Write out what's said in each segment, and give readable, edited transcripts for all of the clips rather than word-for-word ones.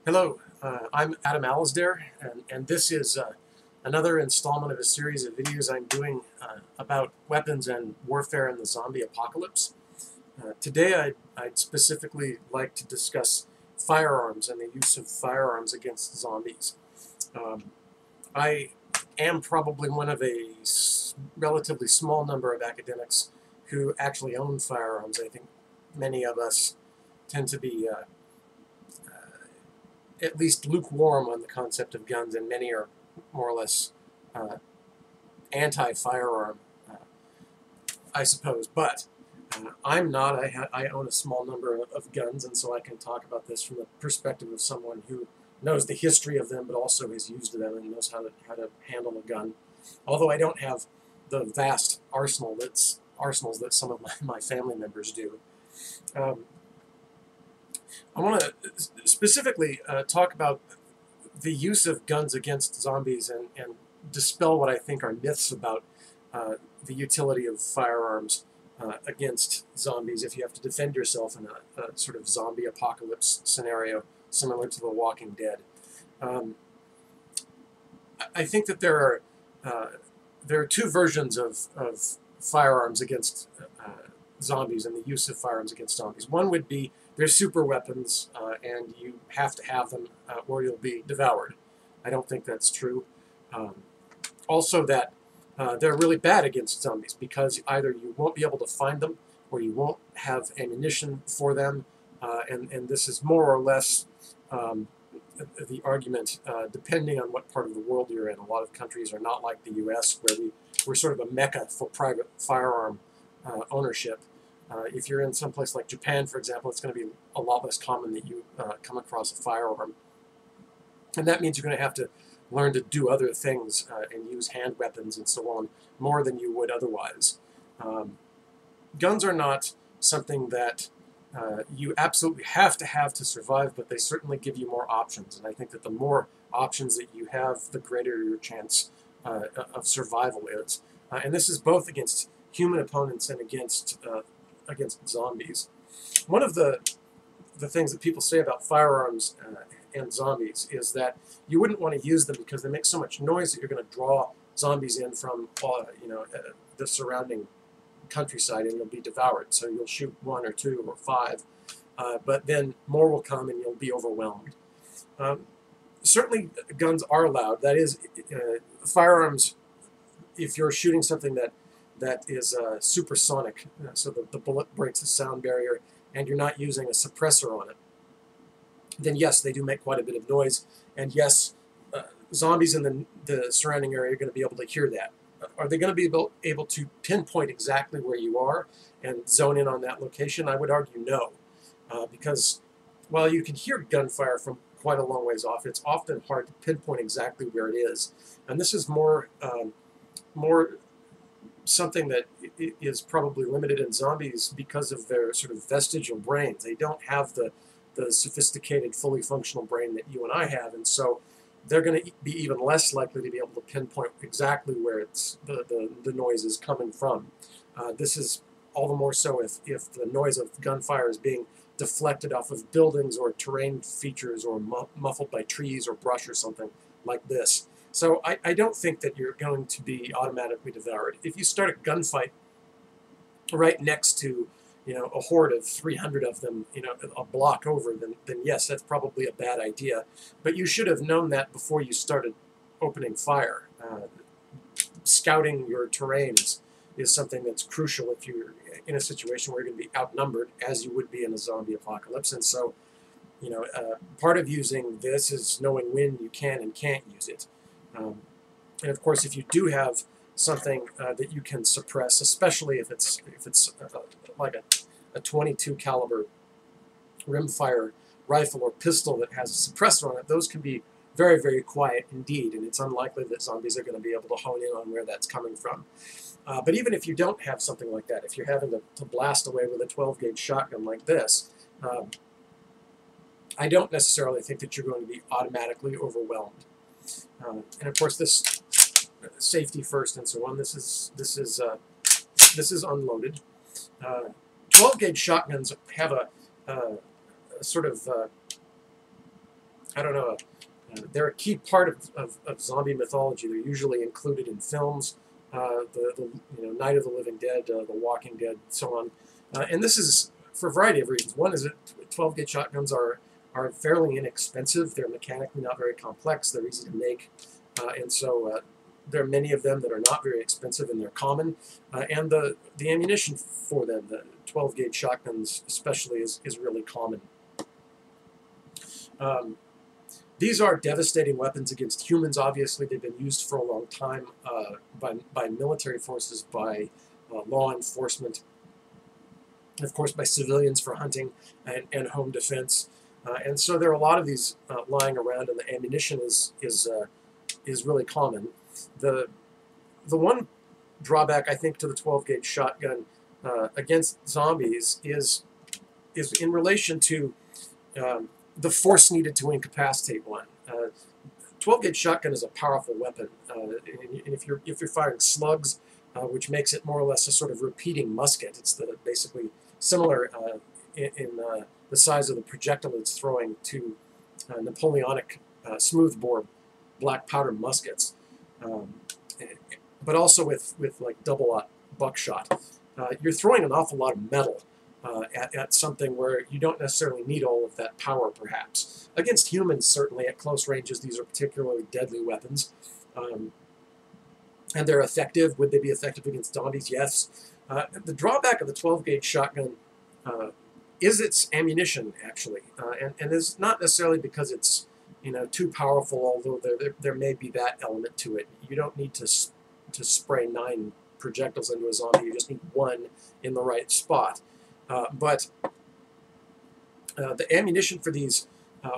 Hello, I'm Adam Alasdair, and this is another installment of a series of videos I'm doing about weapons and warfare in the zombie apocalypse. Today I'd specifically like to discuss firearms and the use of firearms against zombies. Um, I am probably one of a relatively small number of academics who actually own firearms. I think many of us tend to be at least lukewarm on the concept of guns, and many are more or less uh, anti-firearm, I suppose. But I'm not. I own a small number of guns, and so I can talk about this from the perspective of someone who knows the history of them, but also has used them and knows how to handle a gun. Although I don't have the vast arsenals that some of my family members do. Um, I want to specifically talk about the use of guns against zombies and dispel what I think are myths about the utility of firearms against zombies if you have to defend yourself in a sort of zombie apocalypse scenario similar to The Walking Dead. Um, I think that there are two versions of firearms against zombies and the use of firearms against zombies. One would be they're super weapons and you have to have them or you'll be devoured. I don't think that's true. Um, Also, that they're really bad against zombies because either you won't be able to find them or you won't have ammunition for them, and this is more or less the argument depending on what part of the world you're in. A lot of countries are not like the U.S., where we're sort of a mecca for private firearm ownership. If you're in some place like Japan, for example, it's going to be a lot less common that you come across a firearm. And that means you're going to have to learn to do other things and use hand weapons and so on more than you would otherwise. Guns are not something that you absolutely have to survive, but they certainly give you more options. And I think that the more options that you have, the greater your chance of survival is. And this is both against human opponents and against zombies. One of the things that people say about firearms and zombies is that you wouldn't want to use them because they make so much noise that you're going to draw zombies in from the surrounding countryside and you'll be devoured. So you'll shoot one or two or five, but then more will come and you'll be overwhelmed. Certainly, guns are loud. That is, firearms. If you're shooting something that is supersonic, so the bullet breaks the sound barrier, and you're not using a suppressor on it, then yes, they do make quite a bit of noise. And yes, zombies in the surrounding area are going to be able to hear that. Are they going to be able to pinpoint exactly where you are and zone in on that location? I would argue no, because while you can hear gunfire from quite a long ways off, it's often hard to pinpoint exactly where it is. And this is more something that is probably limited in zombies because of their sort of vestigial brains. They don't have the sophisticated, fully functional brain that you and I have, and so they're going to be even less likely to be able to pinpoint exactly where the noise is coming from. This is all the more so if the noise of gunfire is being deflected off of buildings or terrain features or muffled by trees or brush or something like this. So I don't think that you're going to be automatically devoured. If you start a gunfight right next to a horde of 300 of them, a block over, then yes, that's probably a bad idea. But you should have known that before you started opening fire. Scouting your terrains is something that's crucial if you're in a situation where you're going to be outnumbered, as you would be in a zombie apocalypse. And so, part of using this is knowing when you can and can't use it. And of course, if you do have something that you can suppress, especially if it's like a 22 caliber rimfire rifle or pistol that has a suppressor on it, those can be very, very quiet indeed, and it's unlikely that zombies are going to be able to hone in on where that's coming from. But even if you don't have something like that, if you're having to blast away with a 12-gauge shotgun like this, I don't necessarily think that you're going to be automatically overwhelmed. And of course, this safety first and so on. This is unloaded. 12-gauge shotguns have a sort of I don't know, they're a key part of zombie mythology. They're usually included in films, the Night of the Living Dead, The Walking Dead, so on. And this is for a variety of reasons. One is that 12-gauge shotguns are fairly inexpensive. They're mechanically not very complex. They're easy to make, and so there are many of them that are not very expensive, and they're common. And the ammunition for them, the 12-gauge shotguns especially, is really common. These are devastating weapons against humans. Obviously, they've been used for a long time by military forces, by law enforcement, and of course by civilians for hunting and home defense. And so there are a lot of these lying around, and the ammunition is really common. The one drawback, I think, to the 12-gauge shotgun against zombies is in relation to the force needed to incapacitate one. 12-gauge shotgun is a powerful weapon, and if you're firing slugs, which makes it more or less a sort of repeating musket. It's basically similar in the size of the projectile it's throwing to Napoleonic smoothbore black powder muskets, but also with like double-aught buckshot. You're throwing an awful lot of metal at something where you don't necessarily need all of that power, perhaps. Against humans, certainly, at close ranges, these are particularly deadly weapons. And they're effective. Would they be effective against zombies? Yes. The drawback of the 12-gauge shotgun is its ammunition, actually. And it's not necessarily because it's too powerful, although there may be that element to it. You don't need to spray 9 projectiles into a zombie. You just need 1 in the right spot. But the ammunition for these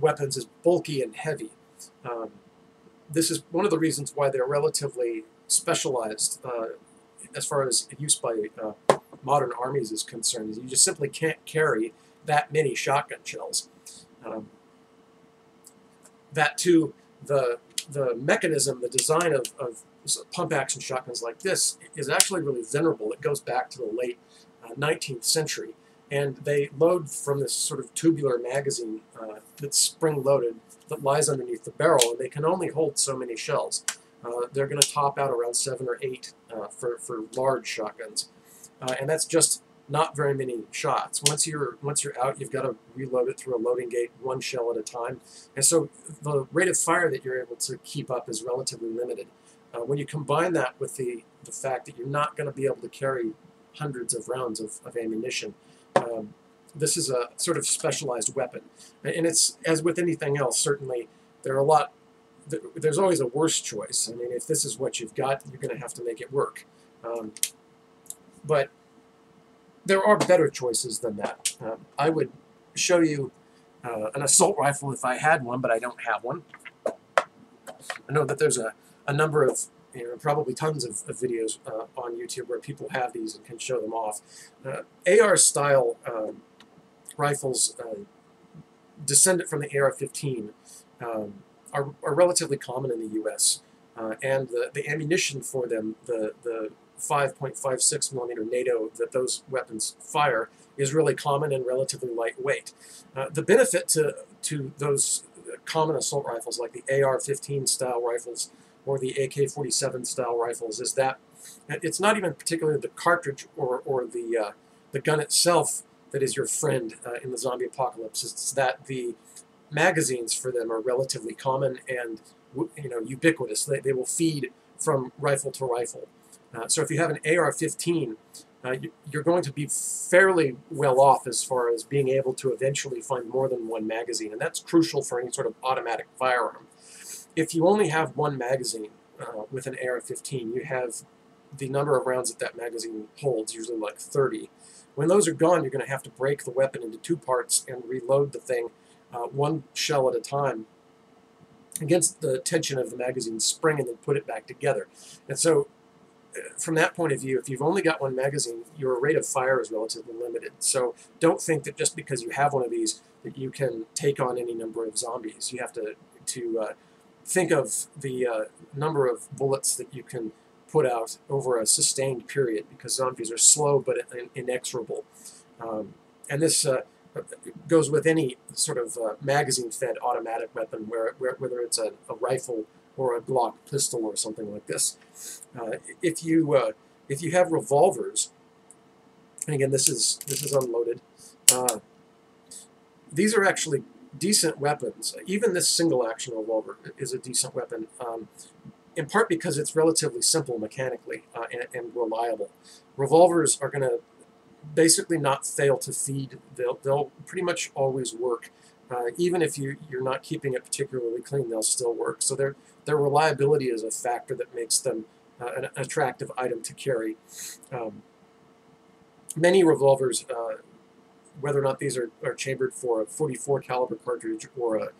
weapons is bulky and heavy. This is one of the reasons why they're relatively specialized as far as use by modern armies is concerned. You just simply can't carry that many shotgun shells. That too, the mechanism, the design of pump-action shotguns like this is actually really venerable. It goes back to the late 19th century, and they load from this sort of tubular magazine that's spring-loaded that lies underneath the barrel, and they can only hold so many shells. They're going to top out around 7 or 8 for large shotguns, and that's just not very many shots. Once you're out, you've got to reload it through a loading gate, 1 shell at a time, and so the rate of fire that you're able to keep up is relatively limited. When you combine that with the fact that you're not going to be able to carry hundreds of rounds of ammunition, this is a sort of specialized weapon. And it's, as with anything else, certainly there's always a worse choice. I mean, if this is what you've got, you're going to have to make it work. But there are better choices than that. I would show you an assault rifle if I had one, but I don't have one. I know that there's a number of, probably tons of videos on YouTube where people have these and can show them off. AR-style rifles descended from the AR-15 are relatively common in the U.S. And the ammunition for them, the 5.56 millimeter NATO that those weapons fire, is really common and relatively lightweight. The benefit to those common assault rifles like the AR-15 style rifles or the AK-47 style rifles is that it's not even particularly the cartridge or the gun itself that is your friend in the zombie apocalypse. It's that the magazines for them are relatively common and ubiquitous. They will feed from rifle to rifle. So if you have an AR-15, you're going to be fairly well off as far as being able to eventually find more than 1 magazine, and that's crucial for any sort of automatic firearm. If you only have 1 magazine with an AR-15, you have the number of rounds that magazine holds, usually like 30. When those are gone, you're going to have to break the weapon into 2 parts and reload the thing 1 shell at a time against the tension of the magazine spring and then put it back together. And so from that point of view, if you've only got 1 magazine, your rate of fire is relatively limited. So don't think that just because you have one of these that you can take on any number of zombies. You have to think of the number of bullets that you can put out over a sustained period, because zombies are slow but inexorable. And this goes with any sort of magazine-fed automatic weapon, whether it's a rifle or a Glock pistol or something like this. If you have revolvers, and again this is unloaded, these are actually decent weapons. Even this single-action revolver is a decent weapon, in part because it's relatively simple mechanically and reliable. Revolvers are going to basically not fail to feed. They'll pretty much always work. Even if you're not keeping it particularly clean, they'll still work. So their reliability is a factor that makes them an attractive item to carry. Many revolvers, whether or not these are chambered for a .44 caliber cartridge or a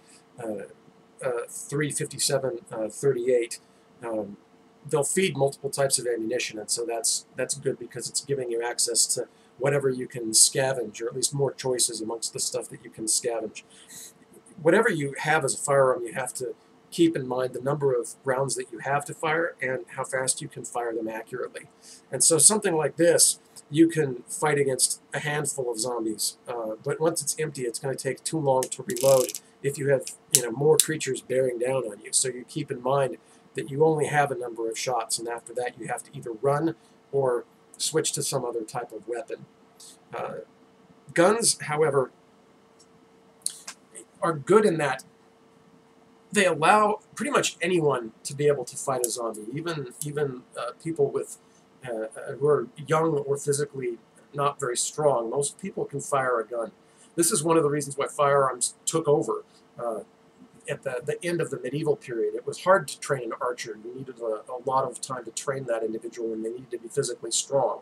.357 38, they'll feed multiple types of ammunition, and so that's good because it's giving you access to whatever you can scavenge, or at least more choices amongst the stuff that you can scavenge. Whatever you have as a firearm, you have to keep in mind the number of rounds that you have to fire and how fast you can fire them accurately. And so something like this, you can fight against a handful of zombies, but once it's empty, it's going to take too long to reload if you have more creatures bearing down on you. So you keep in mind that you only have a number of shots, and after that you have to either run or switch to some other type of weapon. Guns, however, are good in that they allow pretty much anyone to be able to fight a zombie, even people with who are young or physically not very strong. Most people can fire a gun. This is one of the reasons why firearms took over at the end of the medieval period. It was hard to train an archer. You needed a lot of time to train that individual, and they needed to be physically strong.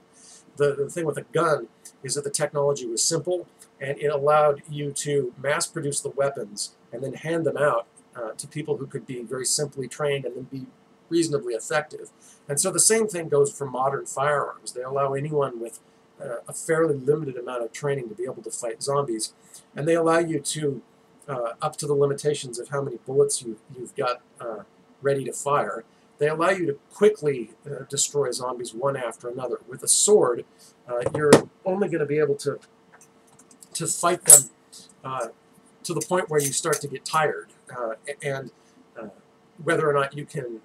The thing with a gun is that the technology was simple, and it allowed you to mass produce the weapons and then hand them out to people who could be very simply trained and then be reasonably effective. And so the same thing goes for modern firearms. They allow anyone with a fairly limited amount of training to be able to fight zombies, and they allow you to up to the limitations of how many bullets you've got ready to fire. They allow you to quickly destroy zombies one after another. With a sword, you're only going to be able to fight them to the point where you start to get tired, and whether or not you can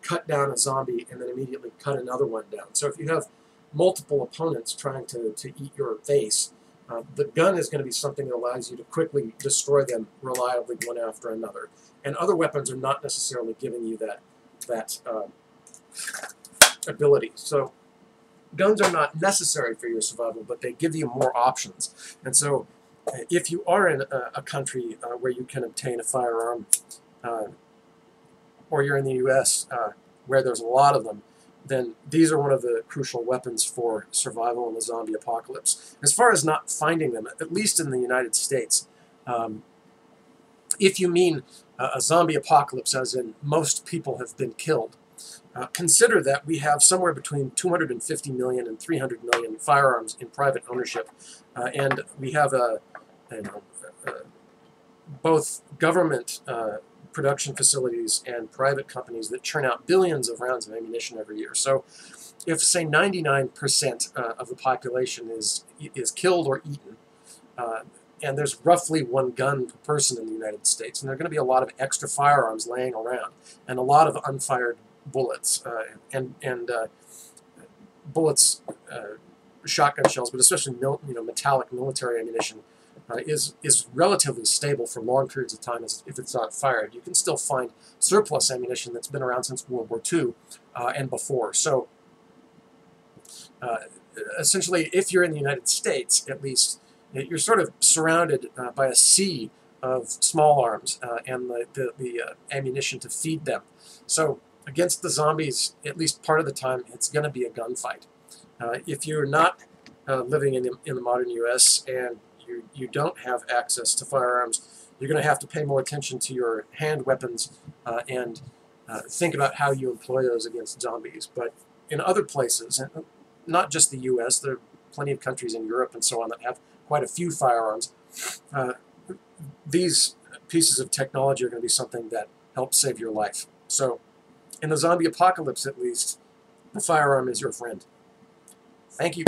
cut down a zombie and then immediately cut another one down. So if you have multiple opponents trying to eat your face, the gun is going to be something that allows you to quickly destroy them reliably one after another. And other weapons are not necessarily giving you that ability. So guns are not necessary for your survival, but they give you more options. And so if you are in a country where you can obtain a firearm, or you're in the U.S. Where there's a lot of them, then these are one of the crucial weapons for survival in the zombie apocalypse. As far as not finding them, at least in the United States, if you mean a zombie apocalypse as in most people have been killed, consider that we have somewhere between 250 million and 300 million firearms in private ownership, and we have both government production facilities and private companies that churn out billions of rounds of ammunition every year. So if, say, 99% of the population is killed or eaten, and there's roughly one gun per person in the United States, and there are going to be a lot of extra firearms laying around, and a lot of unfired bullets, and bullets, shotgun shells, but especially metallic military ammunition, is relatively stable for long periods of time if it's not fired. You can still find surplus ammunition that's been around since World War II and before. So essentially, if you're in the United States, at least, you're sort of surrounded by a sea of small arms and the ammunition to feed them. So against the zombies, at least part of the time, it's going to be a gunfight. If you're not living in the modern U.S. and you don't have access to firearms, you're going to have to pay more attention to your hand weapons and think about how you employ those against zombies. But in other places, and not just the U.S., there are plenty of countries in Europe and so on that have quite a few firearms. These pieces of technology are going to be something that helps save your life. So in the zombie apocalypse, at least, the firearm is your friend. Thank you.